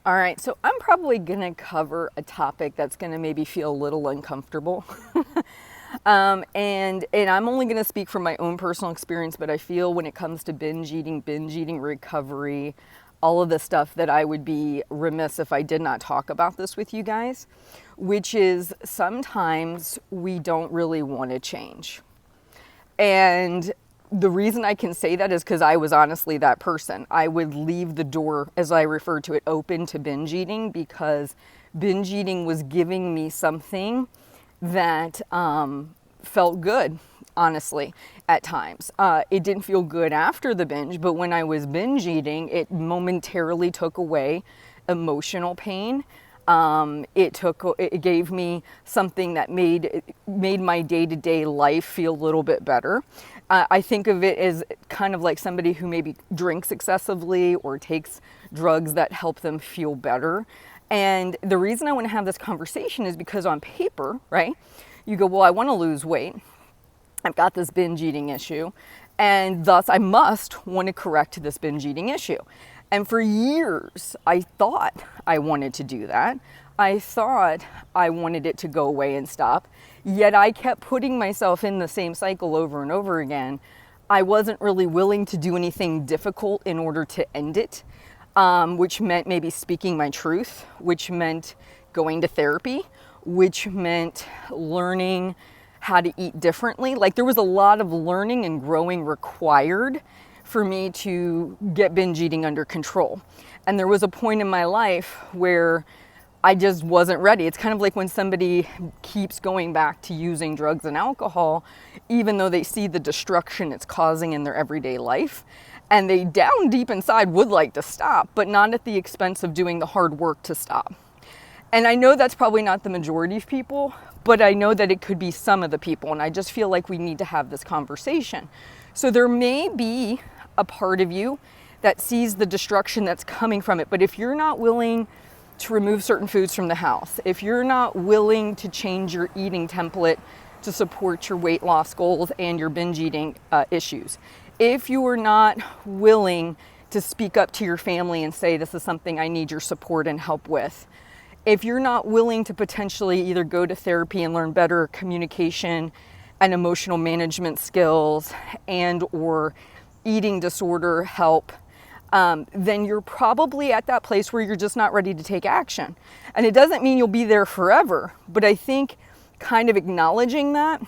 All right, so I'm probably going to cover a topic that's going to maybe feel a little uncomfortable. And I'm only going to speak from my own personal experience, but I feel when it comes to binge eating recovery, all of the stuff that I would be remiss if I did not talk about this with you guys, which is sometimes we don't really want to change. And the reason I can say that is because I was honestly that person. I would leave the door, as I refer to it, open to binge eating because binge eating was giving me something that felt good, honestly, at times. It didn't feel good after the binge, but when I was binge eating, it momentarily took away emotional pain. It gave me something that made my day-to-day life feel a little bit better. I think of it as kind of like somebody who maybe drinks excessively or takes drugs that help them feel better. And the reason I want to have this conversation is because on paper, right, you go, well, I want to lose weight. I've got this binge eating issue, and thus I must want to correct this binge eating issue. And for years, I thought I wanted to do that. I thought I wanted it to go away and stop, yet I kept putting myself in the same cycle over and over again. I wasn't really willing to do anything difficult in order to end it, which meant maybe speaking my truth, which meant going to therapy, which meant learning how to eat differently. Like there was a lot of learning and growing required for me to get binge eating under control. And there was a point in my life where I just wasn't ready. It's kind of like when somebody keeps going back to using drugs and alcohol, even though they see the destruction it's causing in their everyday life. And they down deep inside would like to stop, but not at the expense of doing the hard work to stop. And I know that's probably not the majority of people, but I know that it could be some of the people. And I just feel like we need to have this conversation. So there may be a part of you that sees the destruction that's coming from it. But if you're not willing to remove certain foods from the house, if you're not willing to change your eating template to support your weight loss goals and your binge eating issues, if you are not willing to speak up to your family and say, this is something I need your support and help with, if you're not willing to potentially either go to therapy and learn better communication and emotional management skills and or eating disorder help, then you're probably at that place where you're just not ready to take action. And it doesn't mean you'll be there forever, but I think kind of acknowledging that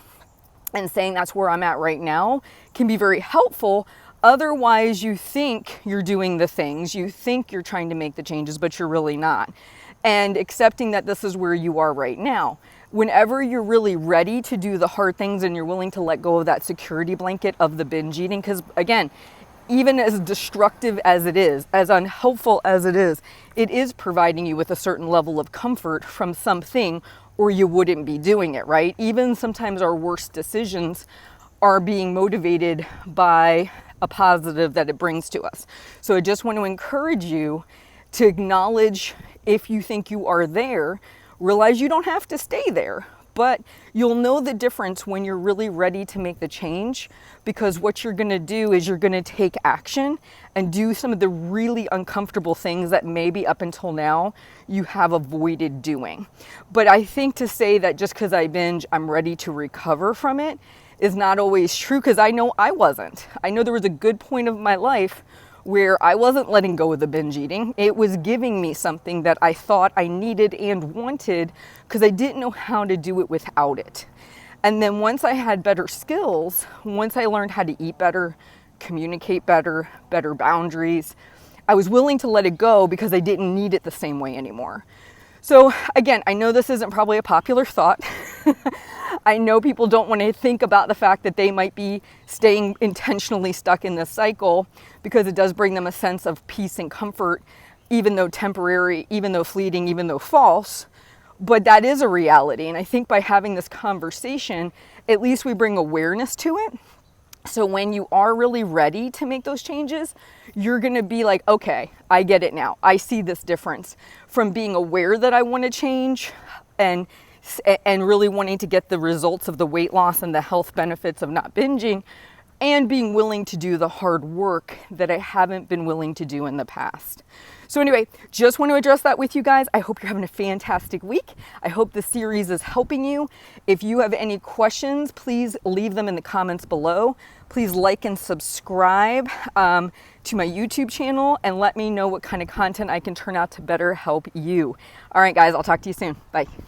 and saying that's where I'm at right now can be very helpful. Otherwise, you think you're doing the things, you think you're trying to make the changes, but you're really not. And accepting that this is where you are right now. Whenever you're really ready to do the hard things and you're willing to let go of that security blanket of the binge eating, because again, even as destructive as it is, as unhelpful as it is providing you with a certain level of comfort from something, or you wouldn't be doing it, right? Even sometimes our worst decisions are being motivated by a positive that it brings to us. So I just want to encourage you to acknowledge if you think you are there, realize you don't have to stay there, but you'll know the difference when you're really ready to make the change, because what you're going to do is you're going to take action and do some of the really uncomfortable things that maybe up until now you have avoided doing. But I think to say that just because I binge, I'm ready to recover from it is not always true, because I know I wasn't. I know there was a good point of my life where I wasn't letting go of the binge eating. It was giving me something that I thought I needed and wanted because I didn't know how to do it without it. And then once I had better skills, once I learned how to eat better, communicate better, better boundaries, I was willing to let it go because I didn't need it the same way anymore. So again, I know this isn't probably a popular thought. I know people don't want to think about the fact that they might be staying intentionally stuck in this cycle, because it does bring them a sense of peace and comfort, even though temporary, even though fleeting, even though false. But that is a reality. And I think by having this conversation, at least we bring awareness to it. So when you are really ready to make those changes, you're going to be like, okay, I get it now. I see this difference from being aware that I want to change and really wanting to get the results of the weight loss and the health benefits of not binging, and being willing to do the hard work that I haven't been willing to do in the past. So anyway, just want to address that with you guys. I hope you're having a fantastic week. I hope the series is helping you. If you have any questions, please leave them in the comments below. Please like and subscribe to my YouTube channel and let me know what kind of content I can turn out to better help you. All right, guys, I'll talk to you soon. Bye.